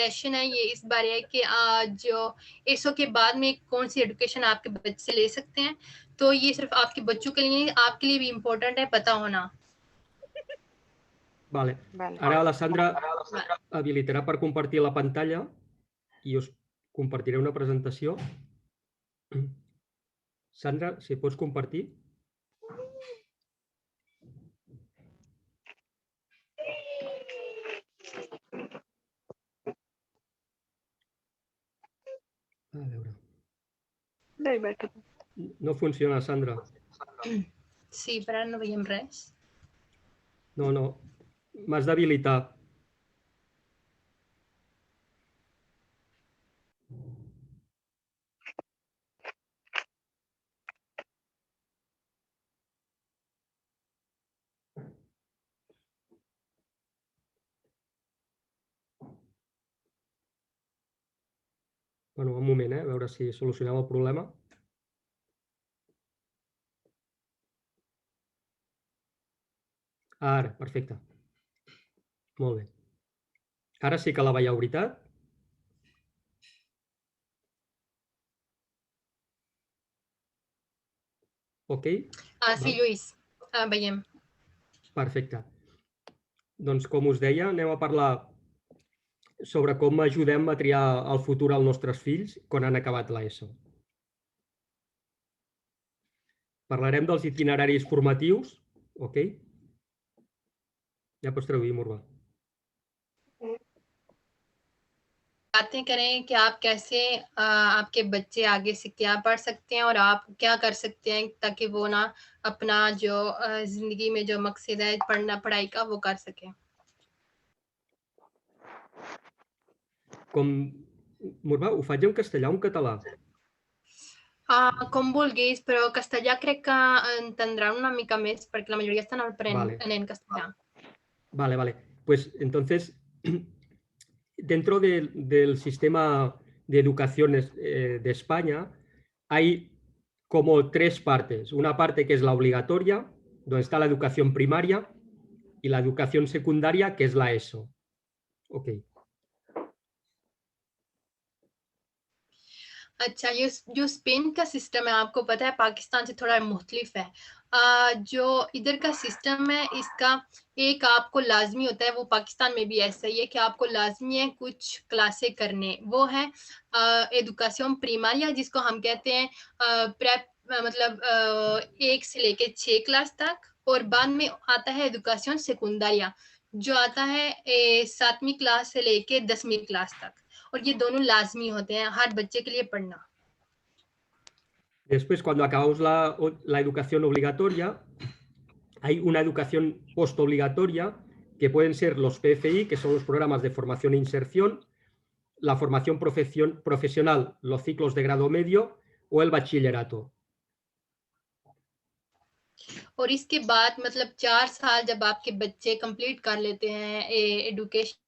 Session है ये इस बारे है कि जो एसओ के बाद में कौन सी एजुकेशन आपके बच्चे ले सकते हैं, तो ये सिर्फ आपके बच्चों के लिए नहीं, आपके लिए भी इम्पोर्टेंट है पता होना। Vale. Ara la Sandra habilitarà per compartir la pantalla i us compartiré una presentació. Sandra, si pots compartir. A veure. No funciona, Sandra. Sí, però ara no veiem res. No, no. M'has d'habilitar. Bueno, un moment, a veure si solucionem el problema. Ara, perfecte. Molt bé. Ara sí que la veieu, veritat? Ok? Sí, Lluís, veiem. Perfecte. Doncs, com us deia, anem a parlar sobre com ajudem a triar el futur als nostres fills quan han acabat l'ESO. Parlarem dels itineraris formatius, ok? Ja pots traduir, Murba. बातें करें कि आप कैसे आपके बच्चे आगे से क्या पढ़ सकते हैं और आप क्या कर सकते हैं ताकि वो ना अपना जो जिंदगी में जो मकसद है पढ़ाई का वो कर सके। Murba, ho faig en castellà o en català? Com vulguis, però castellà crec que entendran una mica més perquè la majoria estan aprenent castellà. Vale. Pues entonces, dentro del sistema de educación de España hay como tres partes. Una parte que es la obligatoria, donde está la educación primaria, y la educación secundaria, que es la ESO. Ok. अच्छा, जो Spain का system है आपको पता है पाकिस्तान से थोड़ा मुख्तलिफ है। जो इधर का सिस्टम है इसका एक आपको लाजमी होता है, वो पाकिस्तान में भी ऐसा ही है कि आपको लाजमी है कुछ क्लासें करने, वो है एजुकेशन प्रीमारिया जिसको हम कहते हैं प्रेप, मतलब 1 से लेके 6 क्लास तक, और बाद में आता है एजुकेशन सेकुंडारिया जो आता है 7वीं क्लास से लेके 10वीं क्लास तक, और ये दोनों लाजमी होते हैं हर बच्चे के लिए पढ़ना। Después, cuando acabamos la educación obligatoria, hay una educación postobligatoria que pueden ser los PFI, que son los programas de formación e inserción, la formación profesional, los ciclos de grado medio o el bachillerato. और इसके बाद मतलब 4 साल जब आपके बच्चे complete कर लेते हैं education,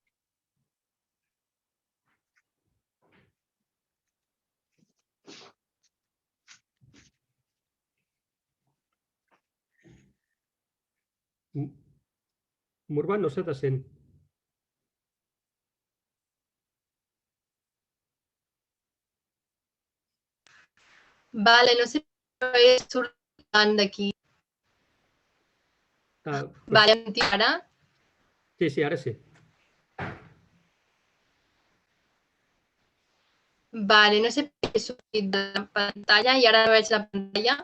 Murba, no se te sent. Vale, no sé surt d'aquí. Vale, ara? Sí, ara sí. Vale, no sé per què he sortit de la pantalla i ara no veig la pantalla.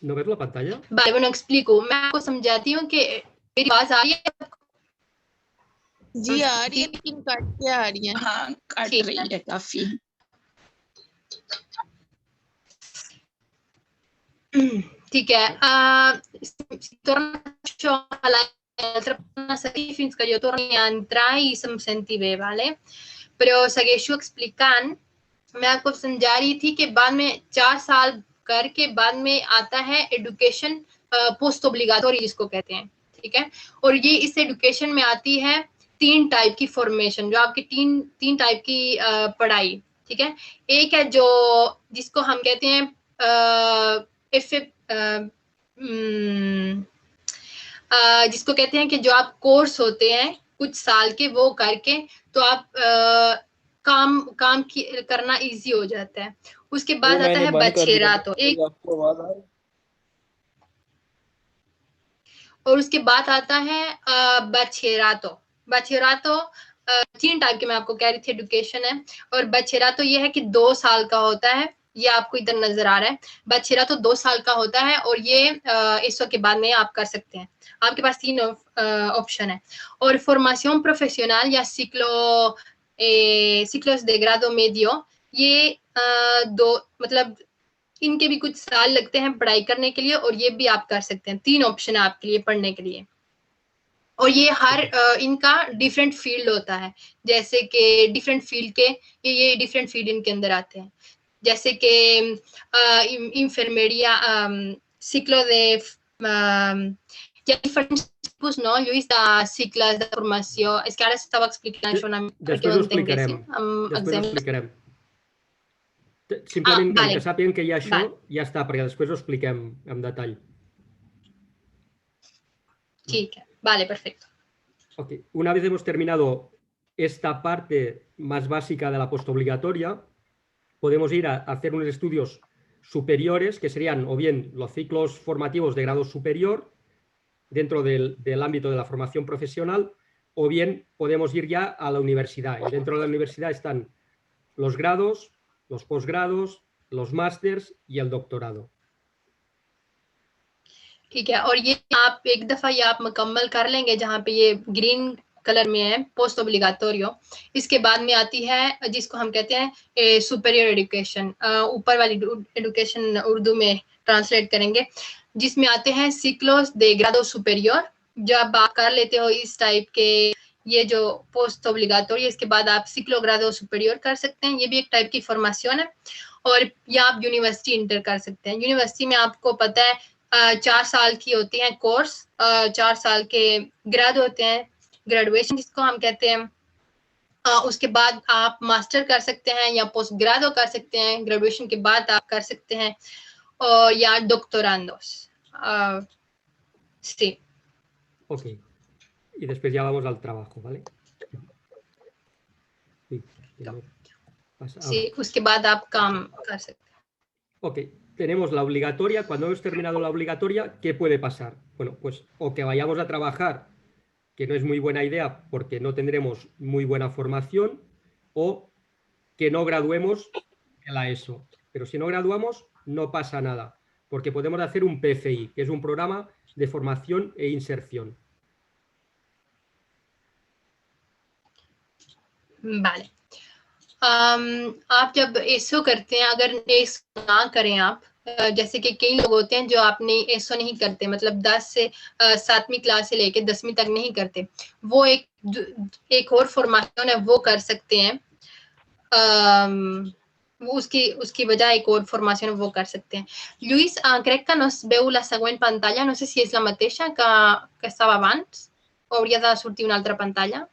¿No ves la pantalla? Vale, bueno, explico. मैं आपको समझाती हूँ कि मेरी आवाज आ रही है? जी आ रही है, लेकिन कट के आ रही है। हाँ, कट रही है काफी। ठीक è. Torno alla seguir fins que jo torni a entrar i se'm senti bé, ¿vale? Però segueixo explicant. मैं आपको समझा रही थी कि बाद में 4 साल करके बाद में आता है एजुकेशन पोस्ट ओब्लिगाटोरी जिसको कहते हैं, ठीक है। और ये इस एजुकेशन में आती है 3 टाइप की फॉर्मेशन, जो आपकी 3 टाइप की पढ़ाई, ठीक है। एक है जो जिसको हम कहते हैं जिसको कहते हैं कि जो आप कोर्स होते हैं कुछ साल के, वो करके तो आप काम करना इजी हो जाता है। उसके बाद आता है बचेरातो, और उसके बाद आता है बचेरातो। बचेरातो 3 टाइप के मैं आपको कह रही थी, एडुकेशन है। और बचेरातो ये है कि 2 साल का होता है, ये आपको इधर नजर आ रहा है। बचेरातो 2 साल का होता है और ये ISO के बाद में आप कर सकते हैं। आपके पास 3 ऑप्शन है। और formación profesional या ciclos de grado medio, ये 2 मतलब इनके भी कुछ साल लगते हैं पढ़ाई करने के लिए, और ये भी आप कर सकते हैं। 3 ऑप्शन है आपके लिए पढ़ने के लिए। और ये हर इनका डिफरेंट फील्ड होता है, जैसे कि डिफरेंट फील्ड के ये डिफरेंट फील्ड इनके अंदर आते हैं, जैसे कि इंफर्मेरिया, ciclo de ya pues no, Luis, da ciclos de formació. És que ara estava explicant això una mica perquè ho entenguéssim. Després ho explicarem. Simplement vale. que sàpiguen que hi ha això, Vale. ja està, perquè després ho expliquem en detall. ठीक है, vale, perfecto. Okay. Una vez hemos terminado esta parte más básica de la postobligatoria, podemos ir a hacer unos estudios superiores, que serían o bien los ciclos formativos de grado superior dentro del ámbito de la formación profesional, o bien podemos ir ya a la universidad. Y dentro de la universidad están los grados, los posgrados, los másters y el doctorado. ठीक है, और ये आप एक दफा ये आप मुकम्मल कर लेंगे, जहाँ पे ये ग्रीन कलर में है पोस्ट ओब्लिगाटोरियो। इसके बाद में आती है जिसको हम कहते हैं सुपीरियर एजुकेशन, ऊपर वाली एजुकेशन उर्दू में ट्रांसलेट करेंगे, जिसमें आते हैं सिक्लोस दे ग्राडो सुपीरियर। जब आप कर लेते हो इस टाइप के ये जो पोस्ट ओब्लिगाटोरियो, इसके बाद आप सिक्लो ग्राडो सुपीरियर कर सकते हैं। ये भी एक टाइप की फॉर्मेशन है। और या आप यूनिवर्सिटी इंटर कर सकते हैं। यूनिवर्सिटी में आपको पता है 4 साल की होती हैं कोर्स, 4 साल के ग्रेड होते हैं, ग्रेजुएशन जिसको हम कहते हैं। उसके बाद आप मास्टर कर सकते हैं या पोस्ट ग्रेडो कर सकते हैं, ग्रेजुएशन के बाद आप कर सकते हैं, और या doctorandos. Sí. Ok. Y después ya vamos al trabajo, ¿vale? Sí, उसके बाद आप काम कर सकते हैं. Ok. Tenemos la obligatoria. Cuando hemos terminado la obligatoria, ¿qué puede pasar? Bueno, pues o que vayamos a trabajar, que no es muy buena idea porque no tendremos muy buena formación, o que no graduemos en la ESO. Pero si no graduamos, no pasa nada, porque podemos hacer un PFI, que es un programa de formación e inserción. Vale. आप जब SO करते हैं, अगर SO ना करें आप, जैसे कि कई लोग होते हैं जो आपने एसओ नहीं करते, मतलब 10 से 7वीं क्लास से लेके 10वीं तक नहीं करते, वो एक और फॉर्मेशन है, वो कर सकते हैं। वो उसकी बजाय एक और फॉर्मेशन वो कर सकते हैं. Lluís, crec que no es veu la següent pantalla, no sé si és la mateixa que estava abans, o hauria de sortir una altra pantalla.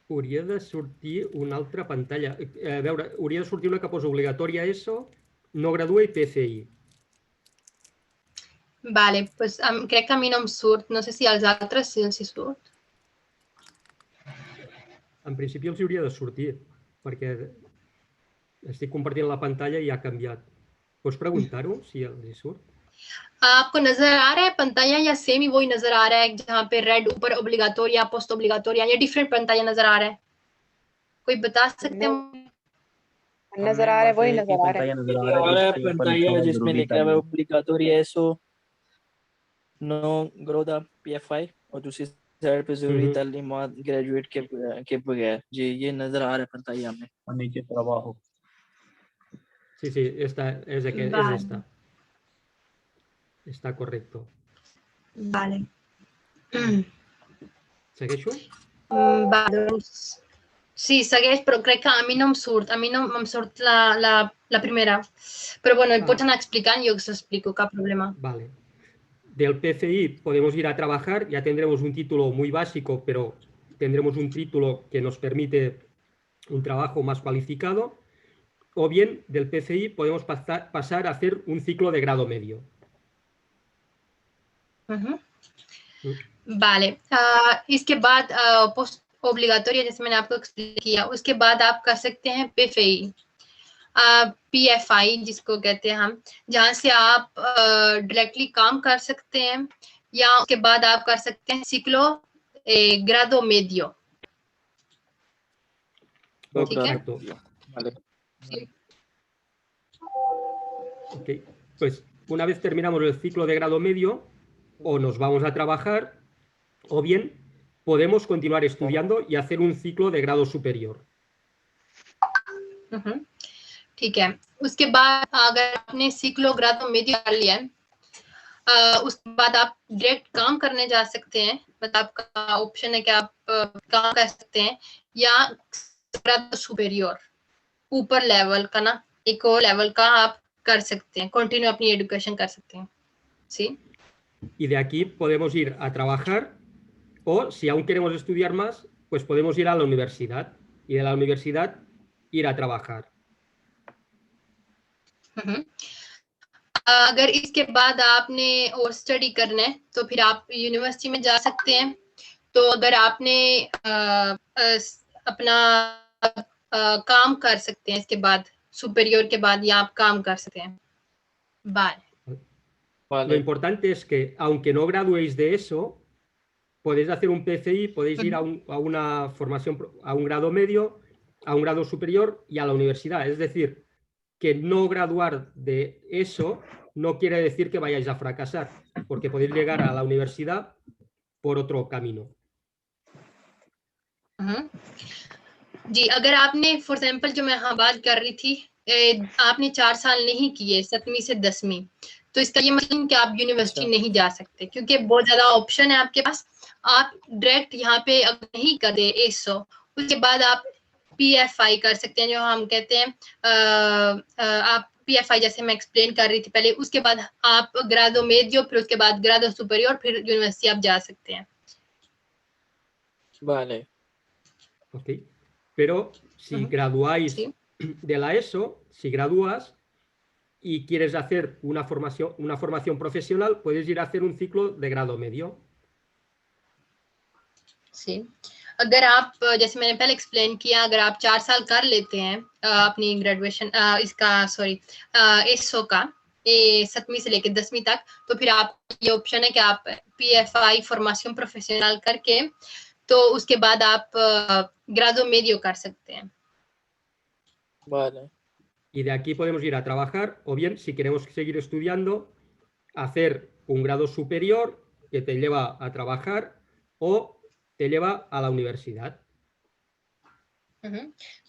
Hauria de sortir una altra pantalla. A veure, hauria de sortir una que posa obligatòria ESO, no gradua i PCI. Vale, pues crec que a mi no em surt, no sé si als altres sí els hi surt. En principi els hauria de sortir, perquè estic compartint la pantalla i ha canviat. Pots preguntar-ho si els hi surt? आपको नजर आ रहा है पंताया या same ही वही नजर आ रहा है जहाँ पे रेड ऊपर ओब्लिगाटोरिया पोस्ट ओब्लिगाटोरिया या डिफरेंट पंताया नजर आ रहा है? कोई बता सकते हैं? नजर आ रहा है, वही नजर आ रहा है पंताया जिसमें लिखा है ओब्लिगाटोरिया एसो नो ग्रोदा पीएफआई और दूसरी साइड पे जरूरी तालीमात ग्रेजुएट के बगैर। जी ये नजर आ रहा है पंताया में और नीचे trabajo. Sí, sí, esta es de que vale. es esta. Está correcto. Vale. Segueixo? Vale, doncs... Sí, segueix, però crec que a mi no em surt. A mi no em surt la primera. Però bueno, pots anar explicant, jo us explico, cap problema. Vale. Del PCI podemos ir a trabajar, ya tendremos un título muy básico, pero tendremos un título que nos permite un trabajo más cualificado. O bien, del PCI podemos pasar a hacer un ciclo de grado medio. Vale. इसके बाद ओब्लिगाटोरी जैसे मैंने आपको explain किया। उसके बाद आप कर सकते हैं PFI, PFI जिसको कहते हैं हम, जहाँ से आप डायरेक्टली काम कर सकते हैं, या उसके बाद आप कर सकते हैं ciclo grado medio। ठीक है, Correcto. Vale. sí. Ok, pues una vez terminamos el ciclo de grado medio, o nos vamos a trabajar, o bien podemos continuar estudiando y hacer un ciclo de grado superior. ठीक है, उसके बाद अगर आपने ciclo grado medio कर लिया है, उसके बाद आप डायरेक्ट काम करने जा सकते हैं। मतलब आपका ऑप्शन है कि आप काम कर सकते हैं, या ग्राडो सुपेरियर, ऊपर लेवल का ना, एक और लेवल का आप कर सकते हैं, कंटिन्यू अपनी एजुकेशन कर सकते हैं। ¿Sí? Y de aquí podemos ir a trabajar, o si aún queremos estudiar más, pues podemos ir a la universidad, y de la universidad ir a trabajar. अगर इसके बाद आपने और स्टडी करना है तो फिर आप यूनिवर्सिटी में जा सकते हैं। तो अगर आपने अपना काम कर सकते हैं इसके बाद, सुपेरियर के बाद, या आप काम कर सकते हैं। Vale. Lo importante es que, aunque no graduéis de eso, podéis hacer un PCI, podéis ir a una formación, a un grado medio, a un grado superior y a la universidad. Es decir, que no graduar de eso no quiere decir que vayáis a fracasar, porque podéis llegar a la universidad por otro camino. जी, अगर आपने for example जो मैं हाँ बात कर रही थी, आपने 4 साल नहीं किए 7वीं से 10वीं, तो इसका ये मतलब कि आप यूनिवर्सिटी नहीं जा सकते, क्योंकि बहुत ज्यादा ऑप्शन है आपके पास। आप डायरेक्ट यहाँ पे अगर नहीं कर दे 100, उसके बाद आप PFI कर सकते हैं, जो हम कहते हैं आप PFI जैसे मैं एक्सप्लेन कर रही थी पहले, उसके बाद आप ग्राडो मेडियो, फिर उसके बाद ग्राडो सुपेरियर, फिर यूनिवर्सिटी आप जा सकते हैं। Vale. Ok, pero si graduáis de la ESO, si gradúas y quieres hacer una formación profesional, puedes ir a hacer un ciclo de grado medio. Sí. अगर आप, जैसे मैंने पहले एक्सप्लेन किया, अगर आप 4 साल कर लेते हैं अपनी ग्रेजुएशन, इसका सॉरी एसओ का 7वीं से लेकर 10वीं तक, तो फिर आप ये ऑप्शन है कि आप PFI फॉर्मेशन प्रोफेशनल करके, तो उसके बाद आप grado medio कर सकते हैं। Vale. Y de aquí podemos ir a trabajar, o bien, si queremos seguir estudiando, hacer un grado superior que te lleva a trabajar o te lleva a la universidad.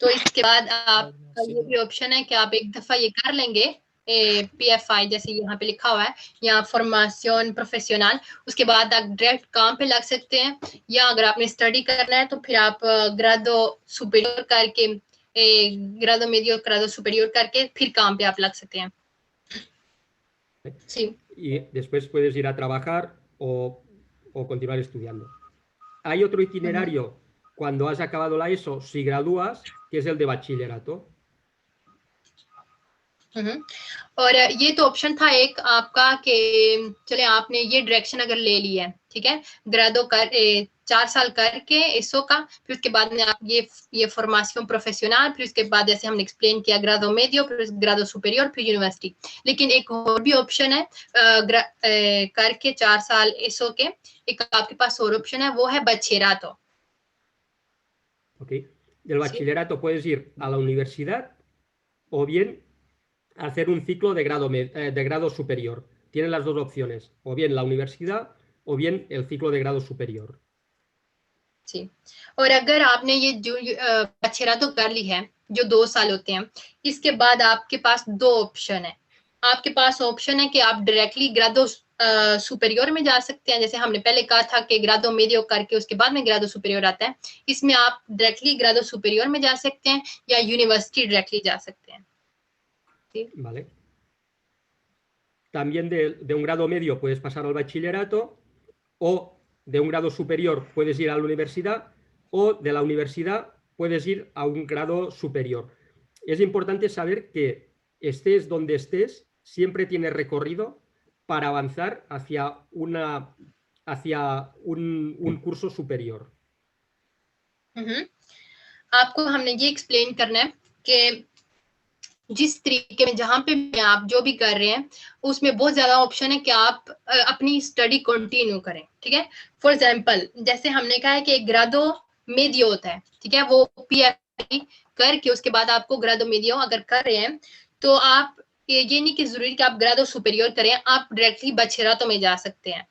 तो इसके बाद आपका ये भी option है कि आप एक दफा ये कर लेंगे PFI जैसे यहाँ पे लिखा हुआ है, या फॉर्मेशन प्रोफेशनल, उसके बाद आप डायरेक्ट काम पे लग सकते हैं, या अगर आपने स्टडी करना है तो फिर आप ग्राडो सुपेरियर करके, grado medio, grado superior करके फिर काम पे आप लग सकते हैं। Sí. Y después puedes ir a trabajar o continuar estudiando. Hay otro itinerario cuando has acabado la ESO, si gradúas, que es el de bachillerato. और ये तो ऑप्शन था एक आपका कि चले आपने ये डायरेक्शन अगर ले ली है, ठीक है, ग्राडो कर 4 साल करके एसओ का, फिर उसके बाद में आप ये फॉर्मेशन प्रोफेशनल, फिर उसके बाद जैसे हमने एक्सप्लेन किया ग्राडो मेडियो, फिर ग्राडो सुपेरियर, फिर यूनिवर्सिटी। लेकिन एक और भी ऑप्शन है करके 4 साल एसओ के, एक आपके पास और ऑप्शन है, वो है bachillerato. Ok, del bachillerato puedes ir a la universidad o bien hacer un ciclo de grado superior. Tienes las dos opciones, o bien la universidad o bien el ciclo de grado superior. जी, और अगर आपने ये जो bachillerato कर ली है, जो 2 साल होते हैं, इसके बाद आपके पास 2 ऑप्शन है। आपके पास ऑप्शन है कि आप डायरेक्टली ग्राडो सुपेरियर में जा सकते हैं, जैसे हमने पहले कहा था कि ग्राडो मेडियो करके उसके बाद में ग्राडो सुपेरियर आता है। इसमें आप डायरेक्टली ग्राडो सुपेरियर में जा सकते हैं, या यूनिवर्सिटी डायरेक्टली जा सकते हैं। Vale. También de un grado medio puedes pasar al bachillerato, o de un grado superior puedes ir a la universidad, o de la universidad puedes ir a un grado superior. Es importante saber que estés donde estés, siempre tienes recorrido para avanzar hacia un curso superior. आपको हमने ये explain करना है कि जिस तरीके में जहां पे भी आप जो भी कर रहे हैं उसमें बहुत ज्यादा ऑप्शन है कि आप अपनी स्टडी कंटिन्यू करें, ठीक है। फॉर एग्जांपल जैसे हमने कहा है कि ग्राडो मेडियो होता है, ठीक है, वो पीएचडी करके उसके बाद आपको ग्राडो मेडियो अगर कर रहे हैं तो आप ये नहीं कि जरूरी कि आप ग्राडो सुपेरियर करें, आप डायरेक्टली बचेरातो में जा सकते हैं,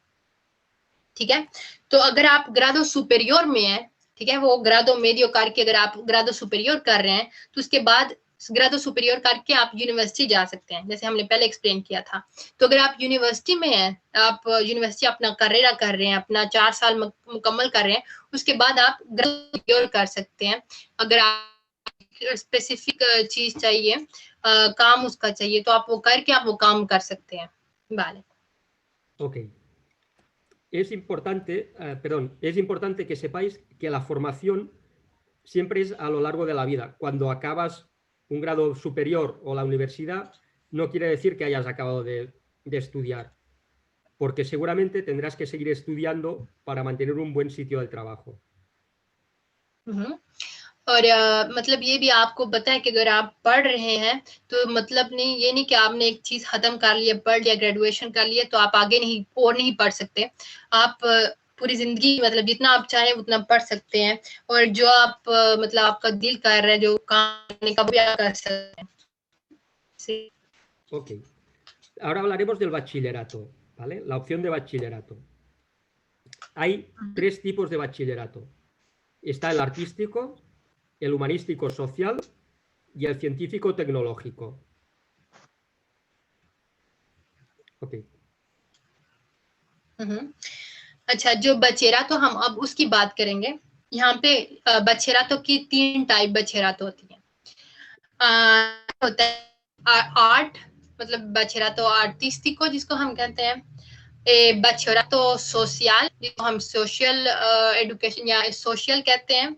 ठीक है। तो अगर आप ग्राडो सुपेरियर में है, ठीक है, वो ग्राडो मेडियो करके अगर आप ग्राडो सुपेरियर कर रहे हैं तो उसके बाद ग्राडो सुपेरियर करके आप यूनिवर्सिटी जा सकते हैं, जैसे हमने पहले एक्सप्लेन किया था। तो अगर आप यूनिवर्सिटी में हैं, आप यूनिवर्सिटी अपना करियर कर रहे हैं, अपना 4 साल मुकम्मल कर रहे हैं, उसके बाद आप ग्राडो सुपेरियर कर सकते हैं। अगर आप स्पेसिफिक चीज चाहिए, काम उसका चाहिए, तो आप वो करके आप वो काम कर सकते हैं। Vale. Ok. Es importante, es importante que sepáis que la formación siempre es a lo largo de la vida. Cuando acabas un grado superior o la universidad, no quiere decir que hayas acabado de estudiar, porque seguramente tendrás que seguir estudiando para mantener un buen sitio de trabajo. और मतलब ये भी आपको पता है कि अगर आप पढ़ रहे हैं तो मतलब नहीं, ये नहीं कि आपने एक चीज खत्म कर लिया, पढ़ लिया, ग्रेजुएशन कर लिया तो आप आगे नहीं और नहीं पढ़ सकते। आप पूरी जिंदगी मतलब जितना आप चाहें उतना पढ़ सकते हैं, और जो आप मतलब आपका दिल कर रहा है जो काम करने का भी आप कर सकते हैं। Sí. Ok. Ahora hablaremos del bachillerato, ¿vale? La opción de bachillerato. Hay 3 tipos de bachillerato. Está el artístico, el humanístico social y el científico tecnológico. Ok. अच्छा, जो बचेरातो हम अब उसकी बात करेंगे। यहाँ पे बचेरातो की 3 टाइप बचेरातो होती है। होता है आर्ट, मतलब बचेरातो आर्टिस्टिको जिसको हम कहते हैं, बचेरातो सोशल जिसको हम सोशल एजुकेशन या सोशल कहते हैं,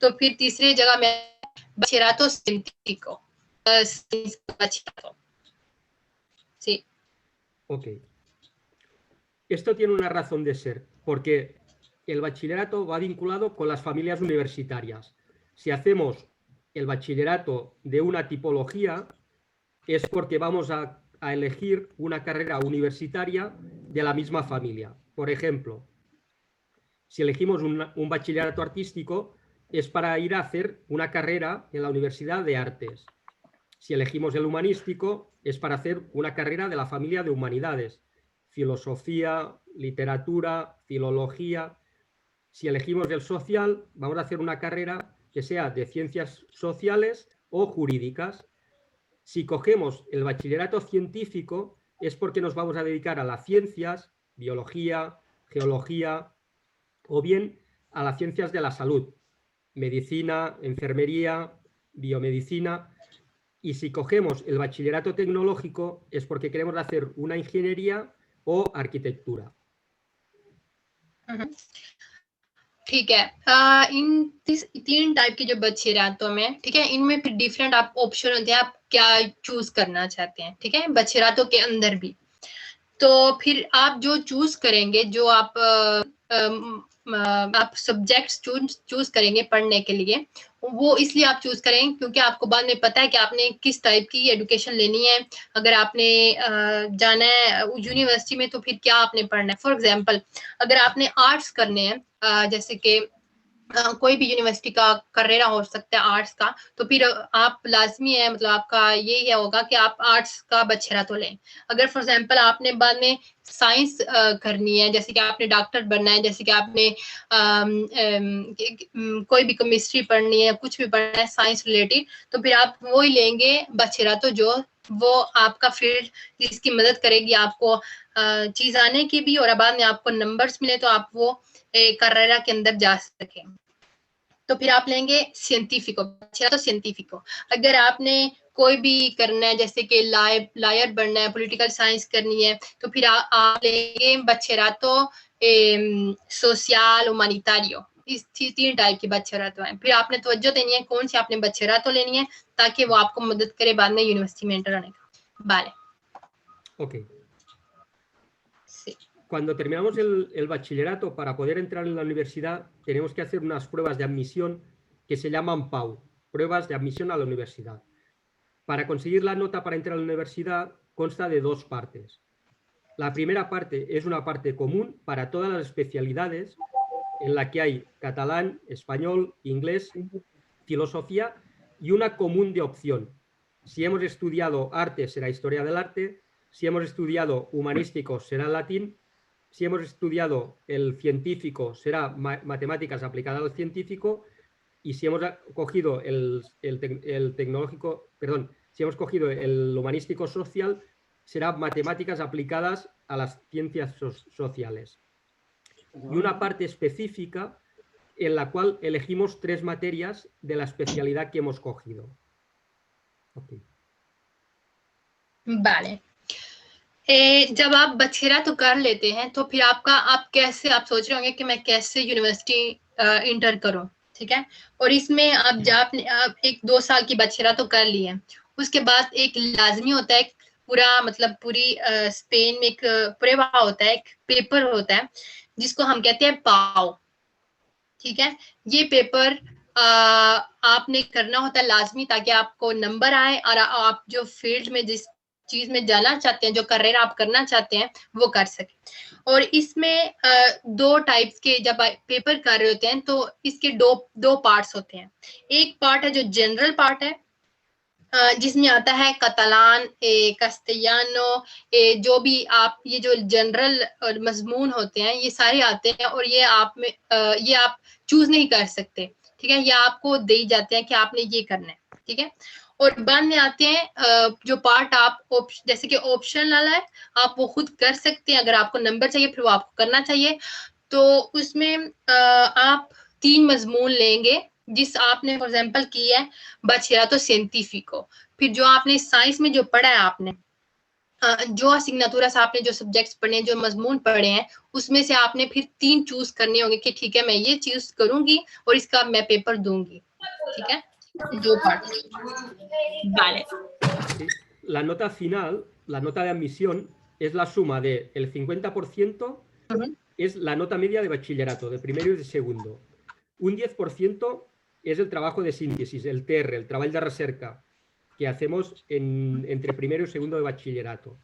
तो फिर तीसरी जगह में bachillerato científico. Bachillerato. Sí. Ok. Esto tiene una razón de ser, porque el bachillerato va vinculado con las familias universitarias. Si hacemos el bachillerato de una tipología, es porque vamos a elegir una carrera universitaria de la misma familia. Por ejemplo, si elegimos un bachillerato artístico, es para ir a hacer una carrera en la Universidad de Artes. Si elegimos el humanístico, es para hacer una carrera de la familia de humanidades, filosofía, literatura, filología. Si elegimos el social, vamos a hacer una carrera que sea de ciencias sociales o jurídicas. Si cogemos el bachillerato científico, es porque nos vamos a dedicar a las ciencias, biología, geología, o bien a las ciencias de la salud, medicina, enfermería, biomedicina. Y si cogemos el bachillerato tecnológico es porque queremos hacer una ingeniería o arquitectura. ठीक है, इन 3 type के जो बचेरातो में, ठीक है, इनमें फिर different आप ऑप्शन होते हैं, आप क्या चूज करना चाहते हैं, ठीक है, बचेरातो के अंदर भी। तो फिर आप जो चूज करेंगे, जो आप सब्जेक्ट्स चूज करेंगे पढ़ने के लिए, वो इसलिए आप चूज करेंगे क्योंकि आपको बाद में पता है कि आपने किस टाइप की एजुकेशन लेनी है। अगर आपने जाना है यूनिवर्सिटी में तो फिर क्या आपने पढ़ना है। फॉर एग्जांपल अगर आपने आर्ट्स करने हैं, जैसे कि कोई भी यूनिवर्सिटी का करियर हो सकता है आर्ट्स का, तो फिर आप लाजमी है, मतलब आपका यही होगा कि आप आर्ट्स का बचेरातो लें। अगर फॉर एग्जांपल आपने बाद में साइंस करनी है, जैसे कि आपने डॉक्टर बनना है, जैसे कि आपने कोई भी केमिस्ट्री पढ़नी है, कुछ भी पढ़ना है साइंस रिलेटेड, तो फिर आप वो ही लेंगे बचेरातो, जो वो आपका फील्ड जिसकी मदद करेगी आपको चीज आने की भी, और बाद में आपको नंबर्स मिले तो आप वो carrera के अंदर जा सके। तो फिर आप लेंगे सिएंटिफिको, बचेरातो सिएंटिफिको। अगर आपने कोई भी करना है, जैसे कि लॉयर बनना है, पॉलिटिकल साइंस करनी है, तो फिर आप लेंगे बचेरातो सोशल हुमैनिटारियो। इस 3 टाइप की बचेरातो है। फिर आपने तवज्जो देनी है कौन सी आपने बचेरातो लेनी है, ताकि वो आपको मदद करे बाद में यूनिवर्सिटी में एंटर होने का। Vale. Ok. Sí. cuando terminamos el bachillerato, para poder entrar en la universidad, tenemos que hacer unas pruebas de admisión que se llaman PAU, pruebas de admisión a la universidad. Para conseguir la nota para entrar a la universidad consta de dos partes. La primera parte es una parte común para todas las especialidades, en la que hay catalán, español, inglés, filosofía, y una común de opción. Si hemos estudiado arte, será historia del arte. Si hemos estudiado humanístico, será latín. Si hemos estudiado el científico, será matemáticas aplicadas al científico. Y si hemos cogido el tecnológico, perdón, si hemos cogido el humanístico social, será matemáticas aplicadas a las ciencias sociales. Y una parte específica en la cual elegimos 3 materias de la especialidad que hemos cogido. Okay. vale। जब आप बछेरातो कर लेते हैं तो फिर आप सोच रहे होंगे कि मैं कैसे यूनिवर्सिटी इंटर करूं, ठीक है। और इसमें आप एक 2 साल की बछेरातो कर ली है, उसके बाद एक लाजमी होता है पूरा मतलब पूरी स्पेन में एक प्रेवा होता है, एक पेपर होता है जिसको हम कहते हैं पाओ, ठीक है। ये पेपर आपने करना होता है लाजमी, ताकि आपको नंबर आए और आप जो फील्ड में जिस चीज में जाना चाहते हैं, जो करियर आप करना चाहते हैं, वो कर सके। और इसमें 2 टाइप्स के जब पेपर कर रहे होते हैं तो इसके दो पार्ट्स होते हैं। एक पार्ट है जो जनरल पार्ट है, जिसमें आता है कतालान, कस्तियानो, जो भी आप ये जो जनरल मजमून होते हैं ये सारे आते हैं, और ये आप चूज नहीं कर सकते, ठीक है। ये आपको दे ही जाते हैं कि आपने ये करना है, ठीक है। और बाद में आते हैं जो पार्ट आप जैसे कि ऑप्शन वाला है, आप वो खुद कर सकते हैं, अगर आपको नंबर चाहिए फिर वो आपको करना चाहिए। तो उसमें आप 3 मजमून लेंगे जिस आपने फॉर एग्जांपल की है बछेरातो científico, फिर जो आपने साइंस में जो पढ़ा है, आपने जो असिग्नातुरास आपने जो सब्जेक्ट्स पढ़े, जो मजमून पढ़े हैं, उसमें से आपने फिर 3 चूज करने होंगे कि ठीक है मैं ये चूज करूंगी और इसका मैं पेपर दूंगी, ठीक है। 2 part. Vale. La nota final, la nota de admisión, es la suma de el 50% es la nota media de bachillerato, de primero y de segundo. Un 10% es el trabajo de síntesis, el TR, el trabajo de recerca, que hacemos entre primero y segundo de bachillerato.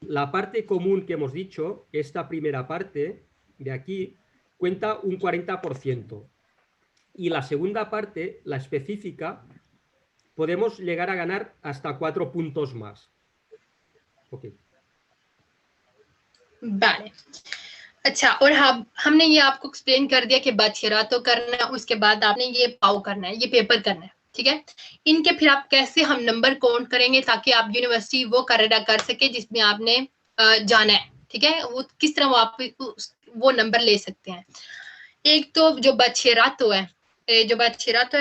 La parte común que hemos dicho, esta primera parte de aquí, cuenta un 40%. Y la segunda parte, la específica, podemos llegar a ganar hasta 4 puntos más. Okay. Vale. अच्छा, और हमने ये आपको explain कर दिया कि बछेरातो करना है, उसके बाद आपने ये पाओ करना है, ये पेपर करना है, ठीक है। इनके फिर आप कैसे हम नंबर काउंट करेंगे ताकि आप यूनिवर्सिटी वो करियर कर सके जिसमें आपने जाना है, ठीक है। वो किस तरह वो नंबर ले सकते हैं। एक तो जो बछेरातो है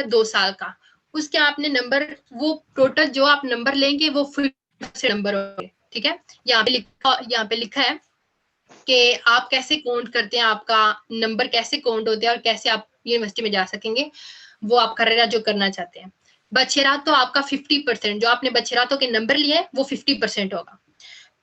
2 साल का, उसके आपने नंबर, वो टोटल जो आप नंबर लेंगे वो फिर से नंबर होंगे, ठीक है। यहाँ पे लिखा है कि आप कैसे काउंट करते हैं, आपका नंबर कैसे काउंट होते हैं और कैसे आप यूनिवर्सिटी में जा सकेंगे, वो आप करियर जो करना चाहते हैं। बछेरातो आपका 50%, जो आपने बछेरातो के नंबर लिए वो 50% होगा।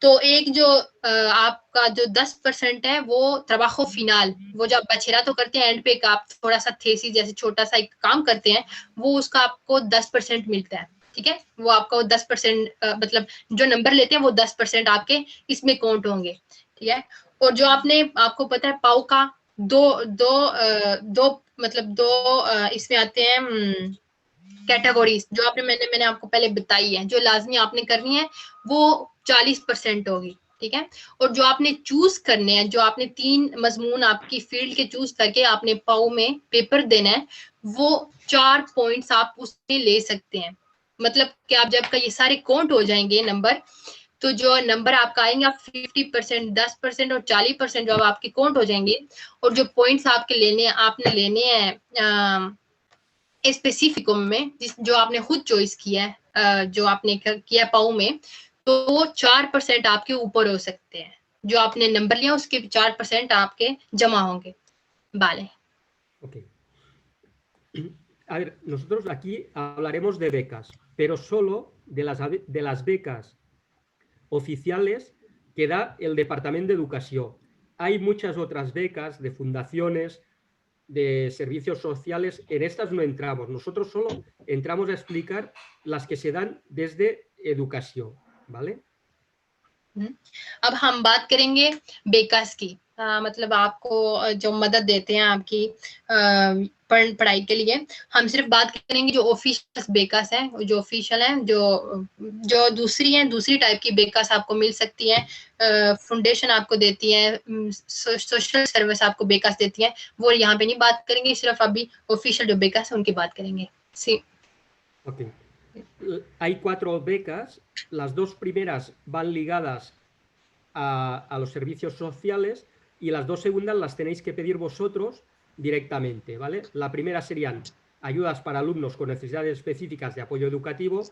तो एक जो आपका जो 10% है वो trabajo final, वो जो आप बछेरातो करते हैं एंड पे आप थोड़ा सा थेसिस जैसे छोटा सा एक काम करते हैं, वो उसका आपको 10% मिलता है, ठीक है। वो आपको 10% मतलब जो नंबर लेते हैं वो 10% आपके इसमें काउंट होंगे, ठीक है। और जो आपको पता है पाओ का दो इसमें आते हैं कैटेगरीज, जो मैंने आपको पहले बताई है, जो लाजमी आपने करनी है वो 40% होगी, ठीक है। और जो आपने चूज करने हैं, जो आपने 3 मजमून आपकी फील्ड के चूज करके आपने पाओ में पेपर देना है, वो 4 पॉइंट्स आप उसमें ले सकते हैं। मतलब कि आप जब ये सारे काउंट हो जाएंगे नंबर, तो जो नंबर आपका आएंगे, आप 50%, 10% और 40% जो आपके काउंट हो जाएंगे, और जो पॉइंट्स आपके आपने लेने हैं स्पेसिफिको में, जो आपने खुद चॉइस किया है, जो आपने किया पाओ में, तो वो 4% आपके ऊपर हो सकते हैं। जो आपने नंबर लिया उसके 4% आपके जमा होंगे। Vale. Okay. A ver, nosotros aquí hablaremos de becas, pero solo de las becas oficiales que da el Departament d'Educació. hay muchas otras becas de fundaciones, de servicios sociales. En estas no entramos. Nosotros solo entramos a explicar las que se dan desde educación, ¿vale? अब हम बात करेंगे बेकास की, मतलब आपको जो मदद देते हैं आपकी पढ़ाई के लिए। हम सिर्फ बात करेंगे जो ऑफिशियल बेकास है, जो ऑफिशियल है, जो दूसरी टाइप की बेकास आपको मिल सकती है। फाउंडेशन आपको देती है, सोशल सर्विस आपको बेकास देती है, वो यहाँ पे नहीं बात करेंगे, सिर्फ अभी ऑफिशियल जो बेकास है उनकी बात करेंगे। Sí. Okay. Hay 4 becas, las 2 primeras van ligadas a los servicios sociales y las 2 segundas las tenéis que pedir vosotros directamente, ¿vale? La primera serían ayudas para alumnos con necesidades específicas de apoyo educativo.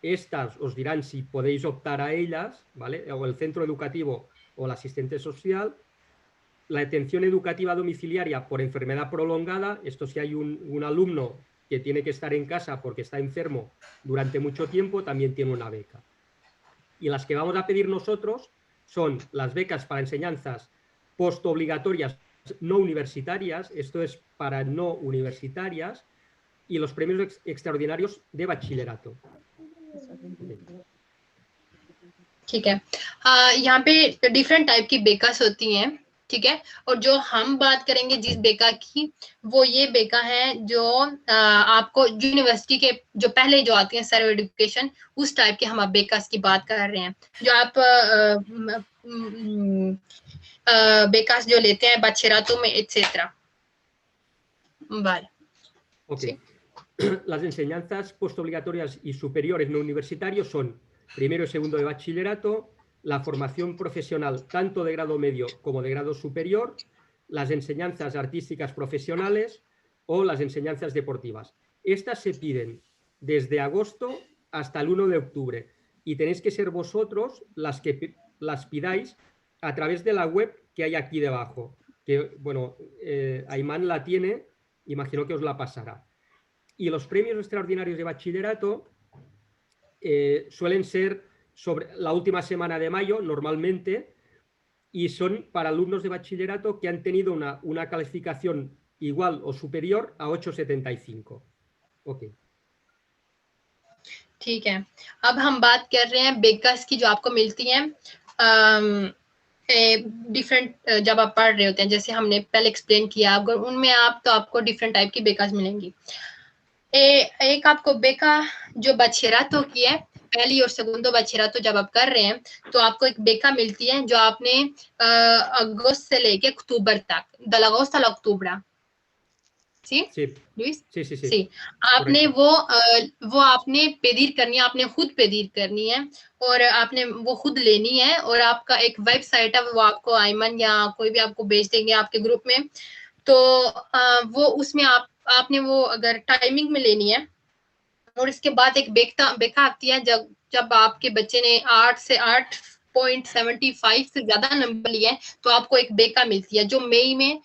Estas os dirán si podéis optar a ellas, ¿vale? O el centro educativo o el asistente social. La atención educativa domiciliaria por enfermedad prolongada, esto si hay un alumno que tiene que estar en casa porque está enfermo durante mucho tiempo, también tiene una beca. Y las que vamos a pedir nosotros son las becas para enseñanzas postobligatorias no universitarias, esto es para no universitarias, y los premios extraordinarios de bachillerato. ठीक है, यहाँ पे different type की बेकास होती हैं, ठीक है। और जो हम बात करेंगे जिस बेका की, वो ये बेका है जो आपको यूनिवर्सिटी के जो पहले जो आती है सर्व एजुकेशन, उस टाइप के हम बेकास की बात कर रहे हैं। जो आप बेकास जो लेते हैं bachillerato में etcétera. Vale. Okay. Sí. Las enseñanzas postobligatorias y superiores no universitarios son primero y segundo de bachillerato, la formación profesional tanto de grado medio como de grado superior, las enseñanzas artísticas profesionales o las enseñanzas deportivas. Estas se piden desde agosto hasta el 1 de octubre y tenéis que ser vosotros las que las pidáis a través de la web que hay aquí debajo. Que, bueno, Ayman la tiene, imagino que os la pasará. Y los premios extraordinarios de bachillerato suelen ser sobre la última semana de mayo, normalmente, y son para alumnos de bachillerato que han tenido una calificación igual o superior a 8,75. Ok. ठीक है, अब हम बात कर रहे हैं बेकास की जो आपको मिलती हैं डिफरेंट जब आप पढ़ रहे होते हैं, जैसे हमने पहले एक्सप्लेन किया, अगर उनमें तो आपको डिफरेंट टाइप की बेकास मिलेंगी। एक आपको बेका जो bachillerato की है, पहली और segundo bachillerato जब आप कर रहे हैं तो आपको एक बेका मिलती है जो आपने अगस्त से लेके अक्टूबर तक, de agosto a octubre. ¿Sí? Sí. Luis? Sí, sí, sí. Sí. आपने वो आपने पेदीर करनी है, आपने खुद पेदीर करनी है और आपने वो खुद लेनी है, और आपका एक वेबसाइट है, वो आपको आयमन या कोई भी आपको भेज देंगे आपके ग्रुप में। तो वो उसमें आपने वो अगर टाइमिंग में लेनी है, और इसके बाद एक बेका आती है जब आपके बच्चे ने 8 से 8.75 से ज्यादा नंबर लिए हैं, तो आपको एक बेका मिलती है जो मई में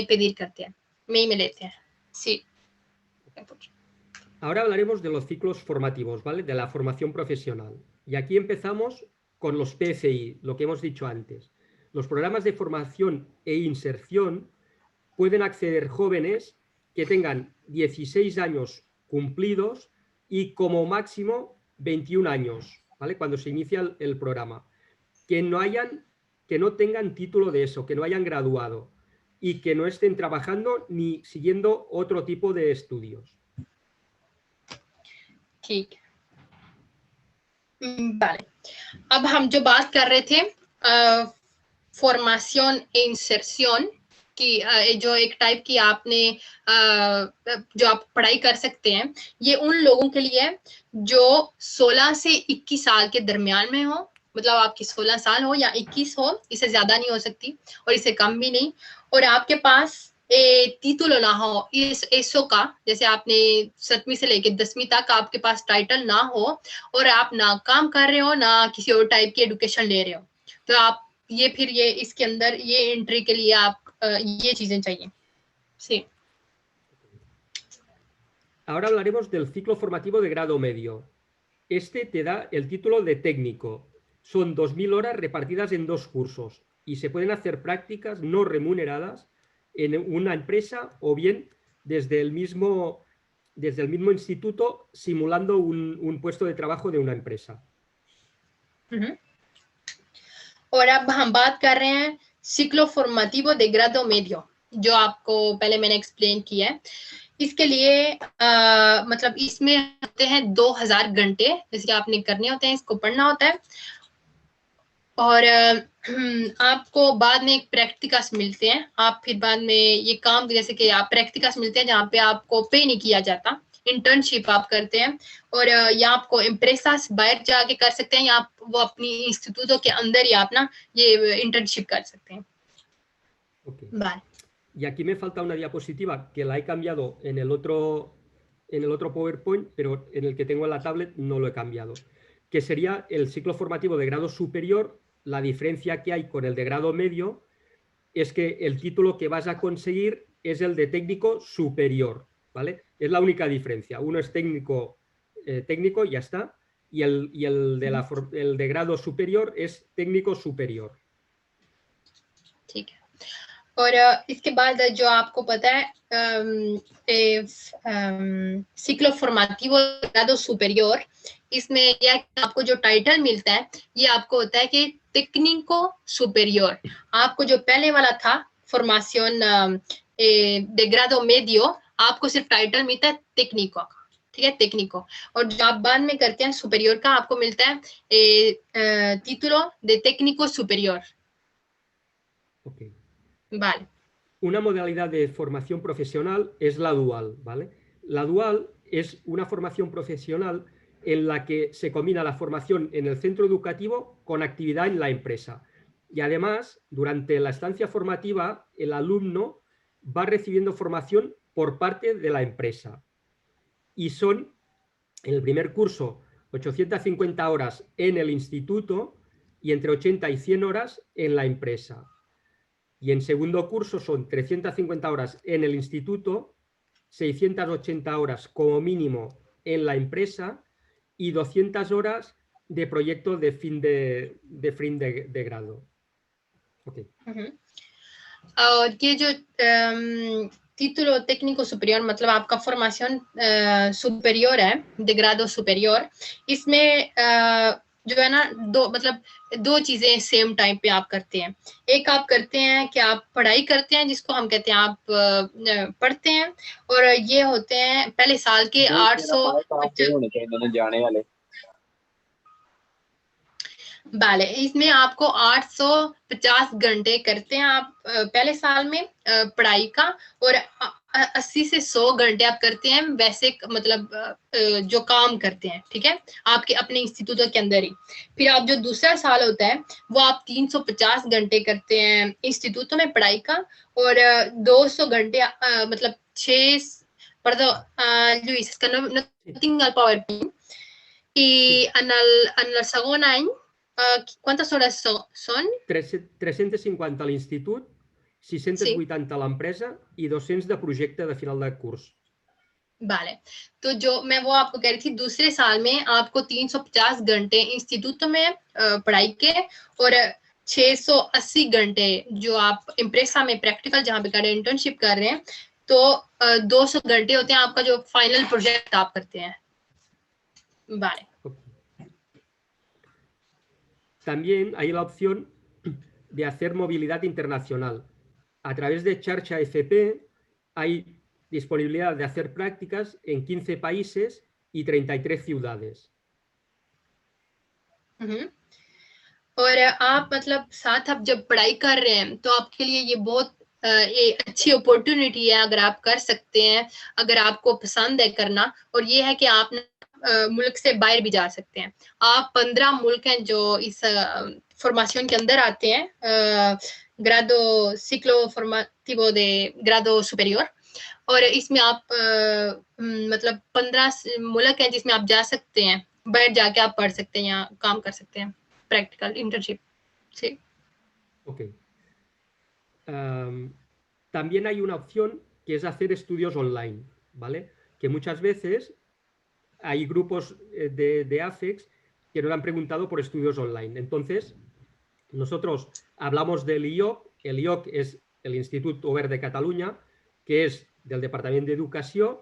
पेदीर करते हैं, मई में लेते हैं। Sí. Ahora hablaremos de los ciclos formativos, ¿vale? De la formación profesional. Y aquí empezamos con los PFI, lo que hemos dicho antes. Los programas de formación e inserción pueden acceder jóvenes que tengan 16 años cumplidos y como máximo 21 años, ¿vale? Cuando se inicia el programa. Que no tengan título de eso, que no hayan graduado y que no estén trabajando ni siguiendo otro tipo de estudios. ठीक, vale. अब हम जो बात कर रहे थे formation insertion की, जो एक टाइप की आपने जो आप पढ़ाई कर सकते हैं, ये उन लोगों के लिए जो 16 से 21 साल के दरमियान में हो, मतलब आपकी 16 साल हो या 21 हो, इससे ज्यादा नहीं हो सकती और इससे कम भी नहीं, और आपके पास título ना हो eso का, जैसे आपने 7वीं से लेके 10वीं तक आपके पास टाइटल ना हो और आप ना काम कर रहे हो ना किसी और टाइप की एजुकेशन ले रहे हो, तो आप ये इसके अंदर ये एंट्री के लिए आप ये चीजें चाहिए। Sí. Ahora hablaremos del ciclo formativo de grado medio. Este te da el título de técnico. Son 2000 horas repartidas en 2 cursos y se pueden hacer prácticas no remuneradas en una empresa o bien desde el mismo instituto simulando un puesto de trabajo de una empresa. और अब हम बात कर रहे हैं ciclo formativo de grado medio, जो आपको पहले मैंने एक्सप्लेन किया है। इसके लिए मतलब इसमें होते हैं 2000 घंटे जैसे आपने करने होते हैं, इसको पढ़ना होता है और आपको बाद में एक प्रैक्टिकस मिलते हैं। आप फिर बाद में ये काम जैसे कि आप प्रैक्टिकस मिलते हैं जहाँ पे आपको पे नहीं किया जाता, इंटर्नशिप आप करते हैं और या आपको इम्प्रेसास बाहर जाके कर सकते हैं या आप वो अपनी इंस्टीट्यूटों के अंदर ही आप ना ये इंटर्नशिप कर सकते हैं। Okay. Vale. Y aquí me falta una diapositiva que la he cambiado en el otro PowerPoint, pero en el que tengo en la tablet no lo he cambiado, que sería el ciclo formativo de grado superior. La diferencia que hay con el de grado medio es que el título que vas a conseguir es el de técnico superior, ¿vale? Es la única diferencia. Uno es técnico y ya está, y el de grado superior es técnico superior. ठीक है। और इसके बाद जो आपको पता है ciclo formativo grado superior, इसमें यह आपको जो टाइटल मिलता है ये आपको होता है कि टेक्निको सुपेरियर। आपको जो पहले वाला था formación de grado medio, आपको सिर्फ टाइटल मिलता है टेक्निको का, ठीक है, टेक्निको। और जो आप बाद में करते हैं सुपेरियर का, आपको मिलता है título de técnico superior. Okay. Vale. Una modalidad de formación profesional es la dual, ¿vale? La dual es una formación profesional en la que se combina la formación en el centro educativo con actividad en la empresa. Y además, durante la estancia formativa, el alumno va recibiendo formación por parte de la empresa. Y son, en el primer curso, 850 horas en el instituto y entre 80 y 100 horas en la empresa. Y en segundo curso son 350 horas en el instituto, 680 horas como mínimo en la empresa y 200 horas de proyecto de fin de grado. Okay. और ये जो título técnico superior मतलब आपका formation superior है, de grado superior, इसमें जो है ना दो चीजें सेम टाइम पे आप करते हैं। एक आप करते हैं कि आप पढ़ाई करते हैं जिसको हम कहते हैं आप पढ़ते हैं, और ये होते हैं पहले साल के 800 वाले, इसमें आपको 850 घंटे करते हैं आप पहले साल में पढ़ाई का, और 80 से 100 घंटे आप करते हैं वैसे मतलब जो काम करते हैं, ठीक है, आपके अपने इंस्टीट्यूट के अंदर ही। फिर आप जो दूसरा साल होता है वो आप 350 घंटे करते हैं इंस्टीट्यूटों में पढ़ाई का, और 200 घंटे मतलब 6 Luis, es que no tengo el PowerPoint. Y en el segon any, ¿cuántas horas son? 350 a l'institut, 680 a l'empresa i 200 de projecte de final de curs. Vale, तो जो मैं वो आपको कह रही थी, दूसरे साल में आपको 350 घंटे इंस्टीट्यूट में पढ़ाई के और 680 घंटे जो आप इम्प्रेसा में प्रैक्टिकल जहाँ पे कर रहे हैं, इंटर्नशिप कर रहे हैं, तो 200 घंटे होते हैं आपका जो फाइनल प्रोजेक्ट आप करते हैं। Vale. También hay la opción de hacer movilidad internacional. A través de Xarxa FP hay disponibilidad de hacer prácticas en 15 países y 33 ciudades. और आप मतलब साथ आप जब पढ़ाई कर रहे हैं तो आपके लिए ये बहुत ये अच्छी अपॉर्चुनिटी है अगर आप कर सकते हैं, अगर आपको पसंद है करना, और ये है कि आप मुल्क से बाहर भी जा सकते हैं। आप 15 मुल्क हैं जो इस फॉर्मेशन के अंदर आते हैं, ग्राडो ciclo formativo de grado superior, और इसमें आप मतलब 15 मुल्क हैं जिसमें आप जा सकते हैं, बाहर जाके आप पढ़ सकते हैं या काम कर सकते हैं, practical internship. Sí. Okay. También hay una opción que es hacer estudios online, ¿vale? Que muchas veces hay grupos de AFEX que nos han preguntado por estudios online. Entonces, Nosotros hablamos del IOC. El IOC es el Institut Obert de Cataluña, que es del Departamento de Educación,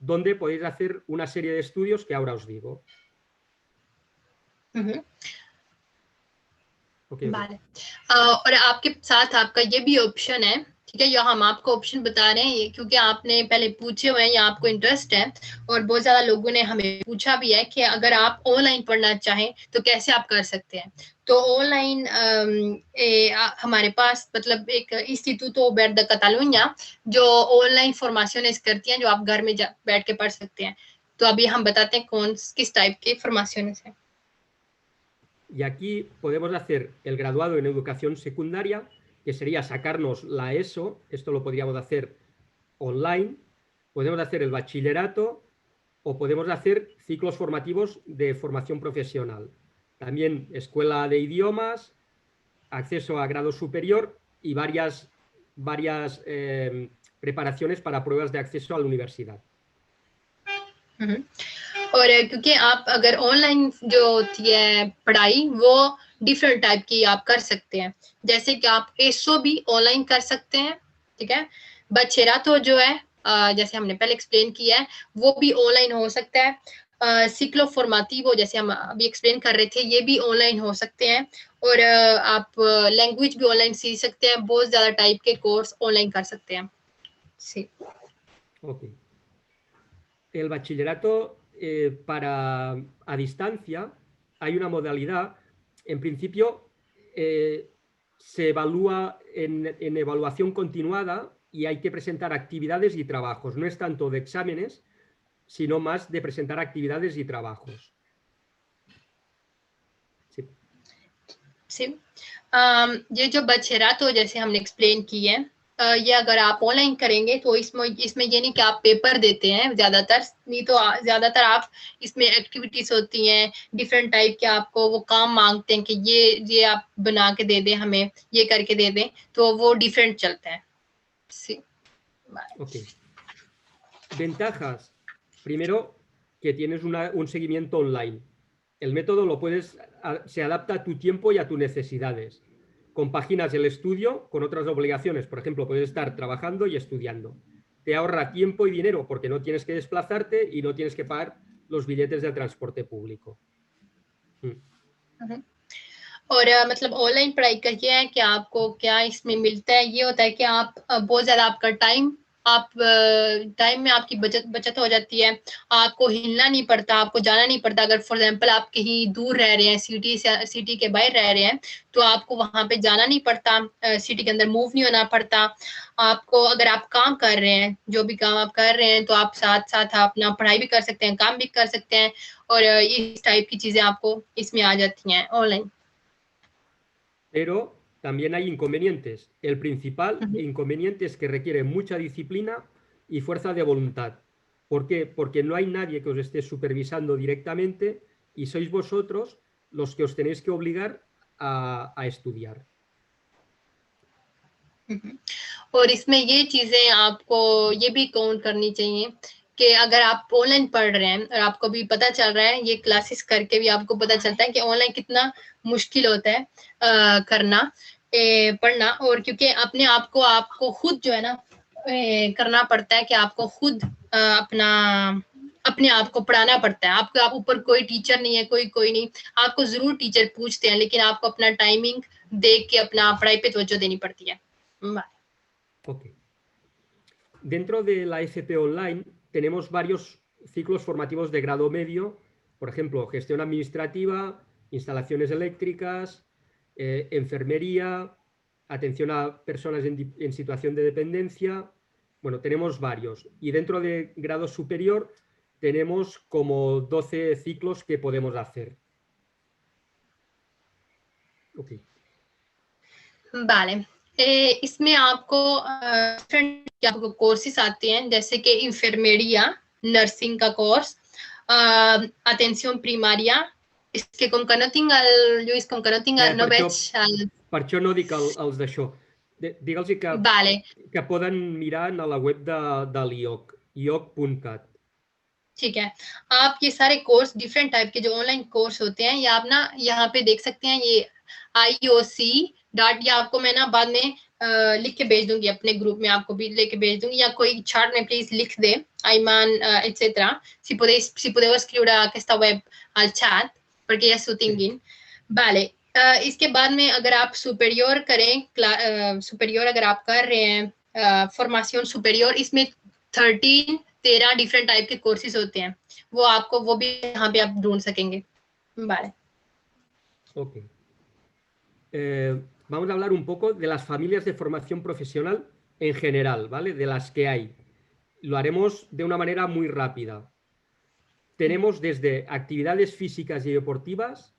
donde podéis hacer una serie de estudios que ahora os digo. Okay, vale. और आपके साथ आपका ये भी option है, ठीक है, यहाँ हम आपको ऑप्शन बता रहे हैं ये क्योंकि आपने पहले पूछे हुए हैं या आपको इंटरेस्ट है और बहुत ज्यादा लोगों ने हमें पूछा भी है कि अगर आप ऑनलाइन पढ़ना चाहें तो कैसे आप कर सकते हैं। तो ऑनलाइन हमारे पास मतलब एक इंस्टीट्यूट ओबेर्ट द कतालुनिया जो ऑनलाइन फॉर्मेशंस करती हैं जो आप घर में बैठ के पढ़ सकते हैं। तो अभी हम बताते हैं किस टाइप के फॉर्मेशंस हैं। Y aquí podemos hacer el graduado en educación secundaria, que sería sacarnos la ESO, esto lo podríamos hacer online, podemos hacer el bachillerato o podemos hacer ciclos formativos de formación profesional. También escuela de idiomas, acceso a grado superior y varias preparaciones para pruebas de acceso a la universidad. और क्योंकि आप अगर online जो होती है पढ़ाई वो different type की आप कर सकते हैं, जैसे कि आप एसओ भी ऑनलाइन कर सकते हैं, ठीक है, बचेरातो जो है जैसे हमने पहले एक्सप्लेन किया है वो भी ऑनलाइन हो सकता है। सिक्लो फॉर्मेटिवो जैसे हम अभी एक्सप्लेन कर रहे थे ये भी ऑनलाइन हो सकते हैं और आप लैंग्वेज भी ऑनलाइन सीख सकते हैं, बहुत ज्यादा टाइप के कोर्स ऑनलाइन कर सकते हैं। Sí. Okay. El bachillerato para a distancia hay una modalidad, en principio se evalúa en evaluación continuada y hay que presentar actividades y trabajos. No es tanto de exámenes, sino más de presentar actividades y trabajos. Sí. Sí. ये जो बचेरातो जैसे हमने explain की है ये अगर आप online करेंगे तो इसमें ये नहीं कि आप पेपर देते हैं ज्यादातर, नहीं तो ज्यादातर आप इसमें एक्टिविटीज होती हैं डिफरेंट टाइप के, आपको वो काम मांगते हैं कि ये आप बना के दे दें, हमें ये करके दे दें, तो वो डिफरेंट चलता है। Sí. Vale. Okay. Ventajas. Primero, que tienes un seguimiento online. El método se adapta a tu tiempo y a tus necesidades. Compaginas el estudio con otras obligaciones. Por ejemplo, puedes estar trabajando y estudiando. Te ahorra tiempo y dinero porque no tienes que desplazarte y no tienes que pagar los billetes del transporte público. और मतलब online पढ़ाई का ये है कि आपको क्या इसमें मिलता है, ये होता है कि आप बहुत ज्यादा आपका टाइम में आपकी बचत हो जाती है, आपको हिलना नहीं पड़ता, आपको जाना नहीं पड़ता। अगर फॉर एग्जांपल आप कहीं दूर रह रहे हैं, सिटी के बाहर रह रहे हैं, तो आपको वहां पे जाना नहीं पड़ता, सिटी के अंदर मूव नहीं होना पड़ता। आपको अगर आप काम कर रहे हैं, जो भी काम आप कर रहे हैं, तो आप साथ साथ अपना पढ़ाई भी कर सकते हैं, काम भी कर सकते हैं और इस टाइप की चीजें आपको इसमें आ जाती हैं online. Pero también hay inconvenientes. El principal inconveniente es que requiere mucha disciplina y fuerza de voluntad. ¿Por qué? Porque no hay nadie que os esté supervisando directamente y sois vosotros los que os tenéis que obligar a estudiar. और इसमें ये चीजें आपको ये भी count करनी चाहिए कि अगर आप ऑनलाइन पढ़ रहे हैं और आपको भी पता चल रहा है, ये क्लासेस करके भी आपको पता चलता है कि ऑनलाइन कितना मुश्किल होता है पढ़ना, और क्योंकि आपको खुद जो है ना करना पड़ता है कि आपको खुद अपने आप को पढ़ाना पड़ता है। आप ऊपर कोई टीचर नहीं है, कोई नहीं, आपको जरूर टीचर पूछते हैं लेकिन आपको अपना टाइमिंग देख के अपना पढ़ाई पे तवज्जो देनी पड़ती है। Okay. Dentro de la FP Online tenemos varios ciclos formativos de grado medio, por ejemplo, gestión administrativa, instalaciones eléctricas, enfermería, atención a personas en situación de dependencia. Bueno, tenemos varios. Y dentro de grado superior tenemos como 12 ciclos que podemos hacer. Okay. Vale. इसमें आपको courses आते हैं जैसे कि इंफर्मेरिया, nursing का course, atención primaria, és que com que no tinc no veig per això no dic els d'això. Digue'ls que poden mirar a la web de l'IOC, ioc.cat. ठीक है, आप ये सारे कोर्स डिफरेंट टाइप के जो online course होते हैं ये आप ना यहाँ पे देख सकते हैं। ये IOC. या आपको मैं ना बाद में लिख के भेज दूंगी, अपने ग्रुप में आपको भी लेके भेज दूंगी, या कोई chat में प्लीज लिख दे Ayman, etcétera. Si puedo escribir a esta web al chat, porque ya sutingin. Vale. इसके बाद में अगर आप सुपेरियर करें, सुपेरियर अगर आप कर रहे हैं फॉर्मेशन सुपेरियर, इसमें 13 डिफरेंट टाइप के कोर्सेज होते हैं, वो भी यहाँ पे आप ढूंढ सकेंगे. Vale. Ok. Vamos a hablar un poco de las familias de formación profesional en general, ¿vale? De las que hay. Lo haremos de una manera muy rápida. Tenemos desde actividades físicas y deportivas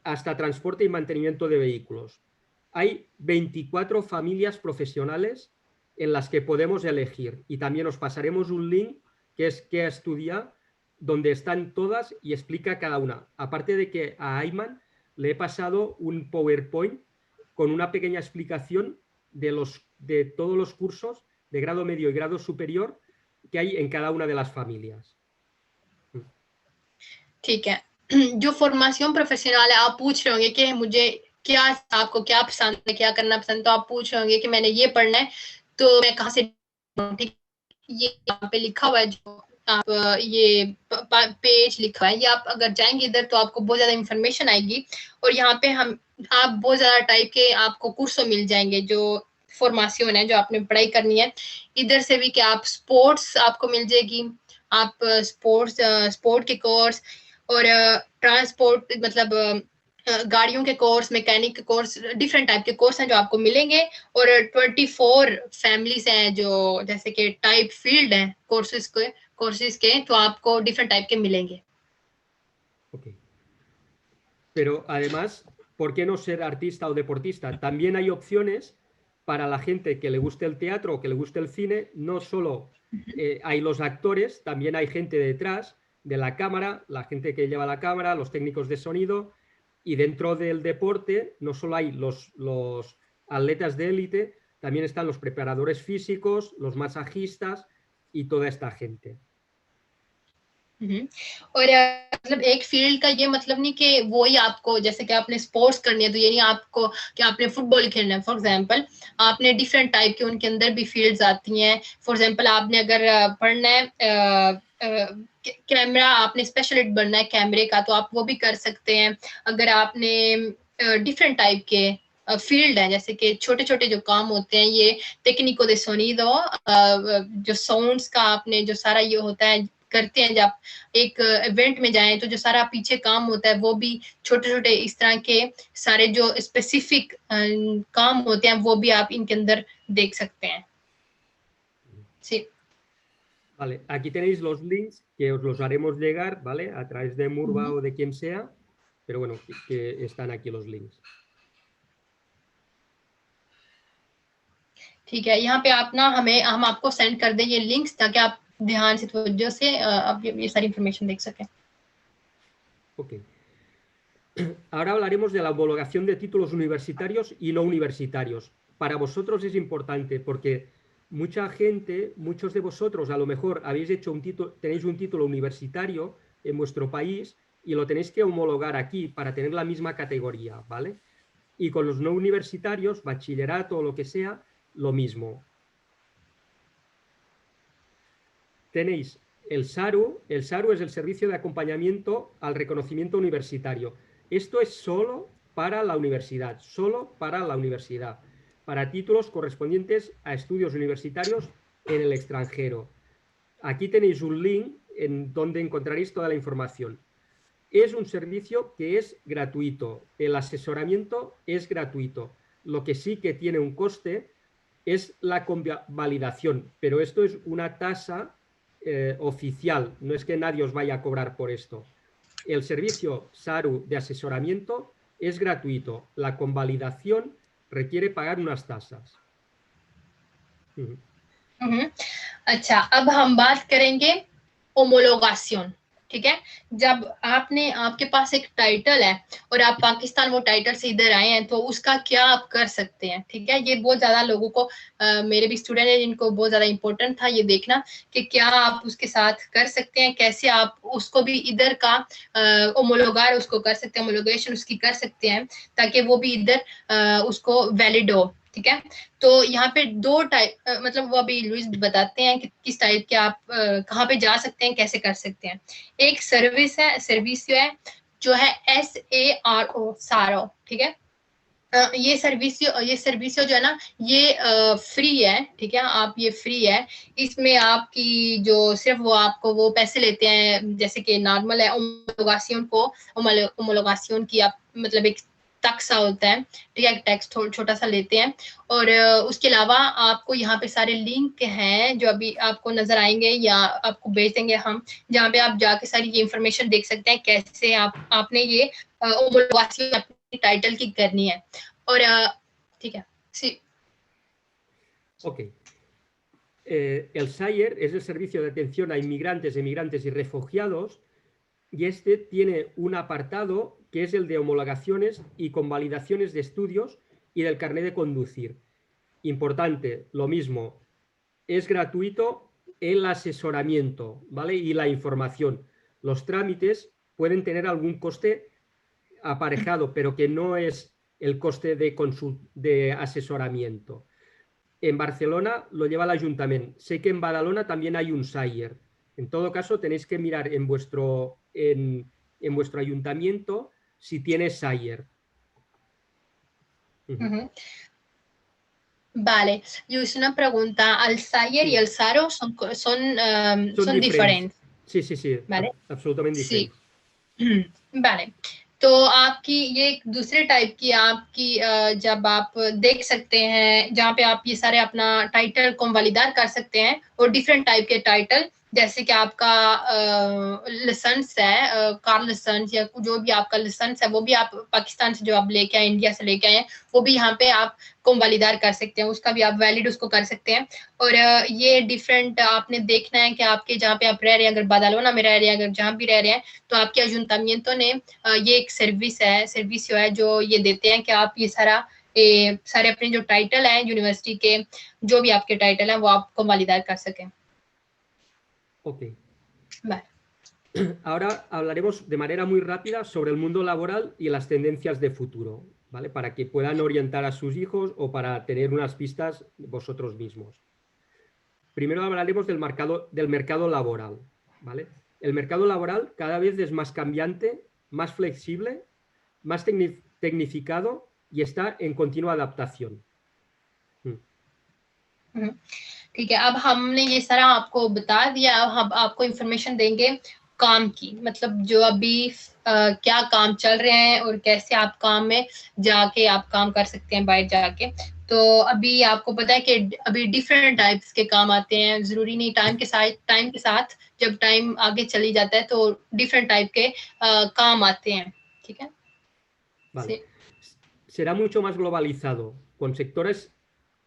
hasta transporte y mantenimiento de vehículos. Hay 24 familias profesionales en las que podemos elegir, y también os pasaremos un link que es que estudiar, donde están todas y explica cada una. Aparte de que a Ayman le he pasado un PowerPoint con una pequeña explicación de todos los cursos de grado medio y grado superior que hay en cada una de las familias. ठीक है. जो formation professional है, आप पूछ रहे होंगे कि मुझे आपको क्या पसंद है, क्या करना पसंद, तो आप पूछ रहे होंगे कि मैंने ये पढ़ना है तो मैं कहाँ से, ठीक, ये यहाँ पे लिखा हुआ है, जो आप ये पेज लिखा है, ये आप अगर जाएंगे इधर तो आपको बहुत ज्यादा इंफॉर्मेशन आएगी, और यहाँ पे आप बहुत ज्यादा टाइप के आपको कोर्स मिल जाएंगे जो फॉर्मेशन है, जो आपने पढ़ाई करनी है. इधर से भी कि आप स्पोर्ट्स आपको मिल जाएगी, आप स्पोर्ट के कोर्स और ट्रांसपोर्ट मतलब गाड़ियों के कोर्स, मैकेनिक के कोर्स, डिफरेंट टाइप के कोर्स हैं जो आपको मिलेंगे, और 24 फैमिलीज हैं जो जैसे कि टाइप फील्ड हैं कोर्सेज के, तो आपको डिफरेंट टाइप के मिलेंगे. Okay. Pero además, ¿por qué no ser artista o deportista? También hay opciones para la gente que le guste el teatro o que le guste el cine. No solo hay los actores, también hay gente detrás de la cámara, la gente que lleva la cámara, los técnicos de sonido, y dentro del deporte no solo hay los atletas de élite, también están los preparadores físicos, los masajistas y toda esta gente. और मतलब एक field का ये मतलब नहीं कि वो ही आपको, जैसे कि आपने स्पोर्ट्स करनी है तो ये नहीं आपको कि आपने फुटबॉल खेलना है. फॉर एग्जांपल आपने डिफरेंट टाइप के, उनके अंदर भी फील्ड्स आती हैं. फॉर एग्जांपल आपने अगर पढ़ना है कैमरा, आपने स्पेशलिस्ट बनना है कैमरे का, तो आप वो भी कर सकते हैं. अगर आपने डिफरेंट टाइप के फील्ड है, जैसे कि छोटे छोटे जो काम होते हैं, ये टेक्निको दे सोनिडो, जो साउंड्स का आपने जो सारा ये होता है करते हैं, जब एक इवेंट में जाएं तो जो सारा पीछे काम होता है, वो भी छोटे छोटे इस तरह के सारे जो स्पेसिफिक काम होते हैं, वो भी आप इनके अंदर देख सकते हैं. Sí. Vale, aquí tenéis los links que os los haremos llegar, ¿vale? A través de Murva o de quien sea, pero bueno, que están aquí los links. ठीक है, यहाँ पे आप ना हम आपको सेंड कर दें ये लिंक्स, ताकि आप ध्यान से तवज्जो से आप ये सारी इंफॉर्मेशन देख सकें. Ok. Ahora hablaremos de la homologación de títulos universitarios y no universitarios. Para vosotros es importante porque mucha gente, muchos de vosotros a lo mejor habéis hecho tenéis un título universitario en vuestro país y lo tenéis que homologar aquí para tener la misma categoría, ¿vale? Y con los no universitarios, bachillerato o lo que sea, lo mismo. Tenéis el SARU. El SARU es el Servicio de Acompañamiento al Reconocimiento Universitario. Esto es solo para la universidad, para títulos correspondientes a estudios universitarios en el extranjero. Aquí tenéis un link en donde encontraréis toda la información. Es un servicio que es gratuito, el asesoramiento es gratuito. Lo que sí que tiene un coste es la convalidación, pero esto es una tasa oficial, no es que nadie os vaya a cobrar por esto. El servicio SARU de asesoramiento es gratuito, la convalidación requiere pagar unas tasas. अच्छा, अब हम बात करेंगे होमोलोगाशन. ठीक है। जब आपके पास एक टाइटल है और आप पाकिस्तान वो टाइटल से इधर आए हैं, तो उसका क्या आप कर सकते हैं, ठीक है। ये बहुत ज्यादा लोगों को मेरे भी स्टूडेंट हैं जिनको बहुत ज्यादा इंपॉर्टेंट था ये देखना कि क्या आप उसके साथ कर सकते हैं, कैसे आप उसको भी इधर का ओमोलोगार उसको कर सकते हैं, ओमोलोगेशन उसकी कर सकते हैं, ताकि वो भी इधर उसको वैलिड हो, ठीक है। तो यहाँ पे दो टाइप मतलब वो अभी लुइस बताते हैं कि किस टाइप के आप कहाँ पे जा सकते हैं, कैसे कर सकते हैं। एक सर्विस जो है SARO, सारो, ठीक है। ये सर्विस जो है ना, ये फ्री है, ठीक है। आप ये फ्री है, इसमें आपकी जो सिर्फ वो आपको वो पैसे लेते हैं, जैसे कि नॉर्मल है ओमोलोगासियन की आप मतलब एक टैक्स होता है, ठीक है, टैक्स छोटा सा लेते हैं। और उसके अलावा आपको यहाँ पे सारे लिंक हैं जो अभी आपको नजर आएंगे या आपको भेज देंगे हम, जहाँ पे आप जाके सारी ये इंफॉर्मेशन देख सकते हैं कैसे आपने ये ओमोलोगासियन अपनी टाइटल की करनी है। और ठीक है, sí. Ok. El SAIER es el Servicio de Atención a Inmigrantes, Emigrantes y Refugiados, y este tiene un apartado que es el de homologaciones y convalidaciones de estudios y del carnet de conducir. Importante, lo mismo, es gratuito el asesoramiento, ¿vale? Y la información. Los trámites pueden tener algún coste aparejado, pero que no es el coste de asesoramiento. En Barcelona lo lleva el ayuntamiento. Sé que en Badalona también hay un SAIER. En todo caso, tenéis que mirar en vuestro ayuntamiento si tiene SAIER. Vale, yo hice una pregunta. ¿Al SAIER y el SARO son diferentes? Sí, sí, sí. ¿Vale? Absolutamente diferentes. Sí. Vale, तो आपकी ये एक दूसरे type की आपकी जब आप देख सकते हैं जहाँ पे आप ये सारे अपना टाइटल को वैलिडेट कर सकते हैं, और डिफरेंट टाइप के टाइटल, जैसे कि आपका लाइसेंस है, कार लाइसेंस या जो भी आपका लाइसेंस है, वो भी आप पाकिस्तान से जो आप लेके आए, इंडिया से लेके आए, वो भी यहाँ पे आप को वैलिडेट कर सकते हैं, उसका भी आप वैलिड उसको कर सकते हैं। और ये डिफरेंट आपने देखना है कि आपके जहाँ पे आप रह रहे हैं, अगर बादालोना में रह रहे हैं, अगर जहाँ भी रह रहे हैं, तो आपके अयुंटमिento ने ये एक सर्विस है जो ये देते हैं कि आप ये सारे अपने जो टाइटल हैं यूनिवर्सिटी के, जो भी आपके टाइटल हैं, वो आपको वैलिडेट कर सकें। Ok. Vale. Ahora hablaremos de manera muy rápida sobre el mundo laboral y las tendencias de futuro, ¿vale? Para que puedan orientar a sus hijos o para tener unas pistas vosotros mismos. Primero hablaremos del mercado laboral, ¿vale? El mercado laboral cada vez es más cambiante, más flexible, más tecnificado y está en continua adaptación. ठीक है, अब हमने ये सारा आपको बता दिया, अब हम आपको इंफॉर्मेशन देंगे काम की, मतलब जो अभी क्या काम चल रहे हैं और कैसे आप काम में जाके आप काम कर सकते हैं बाहर जाके। तो अभी आपको पता है कि अभी डिफरेंट टाइप्स के काम आते हैं, जरूरी नहीं, टाइम के साथ जब टाइम आगे चली जाता है तो डिफरेंट टाइप के काम आते हैं, ठीक है। Vale. Sí. Será mucho más globalizado, con sectores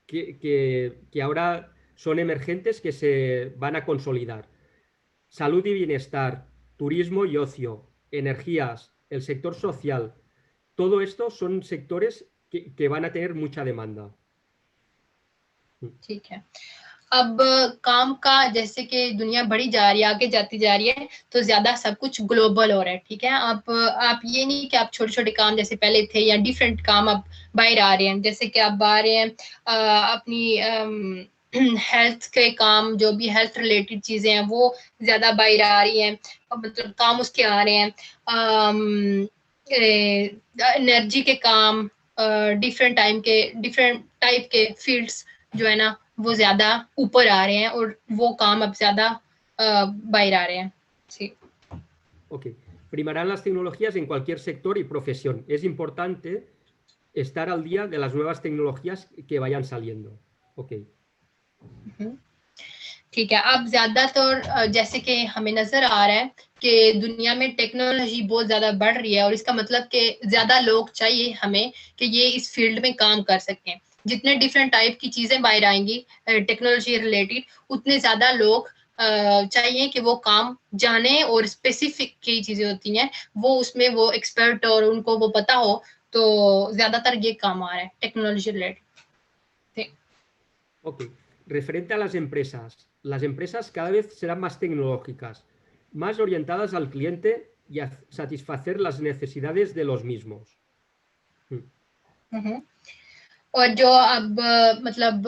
que ahora son emergentes, que se van a consolidar. Salud y bienestar, turismo y ocio, energías, el sector social, todo esto son sectores que van a tener mucha demanda. ठीक है, अब काम का जैसे कि दुनिया बढ़ी जा रही है, आगे जाती जा रही है, तो ज्यादा सब कुछ ग्लोबल हो रहा है, ठीक है। आप ये नहीं कि आप छोटे छोटे काम जैसे पहले थे या डिफरेंट काम अब बाहर आ रहे हैं, जैसे कि आप आ रहे हैं अपनी हेल्थ के काम, जो भी हेल्थ रिलेटेड चीजें हैं वो ज्यादा बाहर आ रही हैं, मतलब काम उसके आ रहे हैं। एनर्जी के काम, डिफरेंट टाइप के फील्ड्स जो है ना वो ज्यादा ऊपर आ रहे हैं, और वो काम अब ज्यादा बाहर आ रहे हैं। Sí. Ok. Primarán las tecnologías en cualquier sector y profesión. Es importante estar al día de las nuevas tecnologías que vayan saliendo. Ok. ठीक है, अब ज्यादातर जैसे कि हमें नजर आ रहा है कि दुनिया में टेक्नोलॉजी बहुत ज्यादा बढ़ रही है, और इसका मतलब कि ज्यादा लोग चाहिए हमें कि ये इस फील्ड में काम कर सकें। जितने डिफरेंट टाइप की चीजें बाहर आएंगी टेक्नोलॉजी रिलेटेड, उतने ज्यादा लोग चाहिए कि वो काम जाने और स्पेसिफिक की चीजें होती हैं वो उसमें वो एक्सपर्ट और उनको वो पता हो, तो ज्यादातर ये काम आ रहा है technology related. Ok, referente a las empresas cada vez serán más tecnológicas, más orientadas al cliente y a satisfacer las necesidades de los mismos. और जो अब मतलब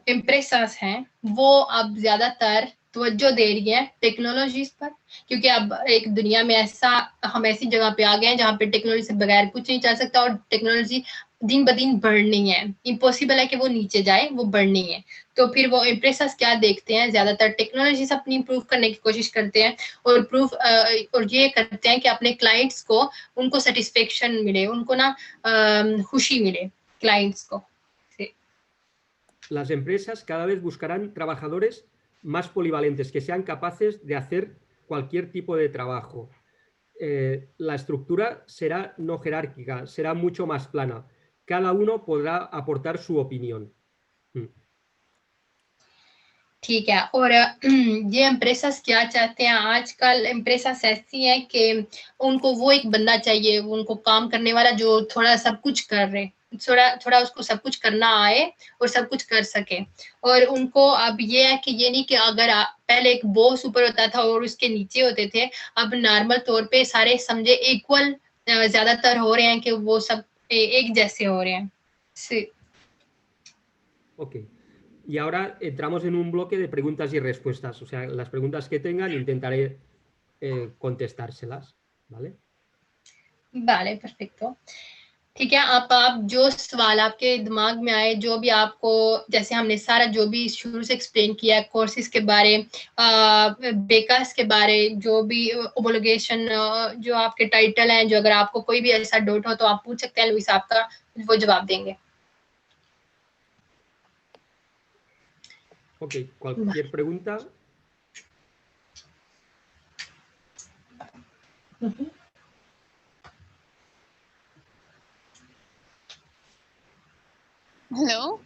इम्प्रेसर्स हैं वो अब ज्यादातर तवज्जो दे रही है टेक्नोलॉजीज पर, क्योंकि अब एक दुनिया में हम ऐसी जगह पे आ गए हैं जहाँ पे टेक्नोलॉजी से बगैर कुछ नहीं चल सकता और टेक्नोलॉजी दिन ब दिन बढ़नी है, इम्पॉसिबल है कि वो नीचे जाए, वो बढ़नी है। तो फिर वो इम्प्रेसर्स क्या देखते हैं, ज्यादातर टेक्नोलॉजी से अपनी इम्प्रूव करने की कोशिश करते हैं और और ये करते हैं कि अपने क्लाइंट्स को उनको सेटिस्फेक्शन मिले, उनको ना खुशी मिले clients को। Las empresas cada vez buscarán trabajadores más polivalentes, que sean capaces de hacer cualquier tipo de trabajo. La estructura será no jerárquica, será mucho más plana. Cada uno podrá aportar su opinión. ठीक है, और ये एम्प्रेसस क्या चाहते हैं, आजकल एम्प्रेसस ऐसी हैं कि उनको वो एक बंदा चाहिए, उनको काम करने वाला जो थोड़ा सब कुछ कर रहे, थोड़ा उसको सब कुछ करना आए और सब कुछ कर सके। और उनको अब ये है कि ये नहीं कि अगर पहले एक बॉस ऊपर होता था और उसके नीचे होते थे, अब नॉर्मल तौर पे सारे समझे इक्वल ज्यादातर हो रहे हैं कि वो सब एक जैसे हो रहे हैं। Ok. Y ahora entramos en un bloque de preguntas y respuestas. O sea, las preguntas que tengan intentaré contestárselas. ¿Vale? Vale, perfecto. ठीक है, आप जो सवाल आपके दिमाग में आए, जो भी आपको, जैसे हमने सारा जो भी शुरू से एक्सप्लेन किया है, कोर्सेज के बारे, बेकास के बारे, जो भी ओमोलोगेशन, जो आपके टाइटल हैं, जो अगर आपको कोई भी ऐसा डाउट हो तो आप पूछ सकते हैं, लुइस आपका वो जवाब देंगे। Ok, cualquier pregunta. Hello.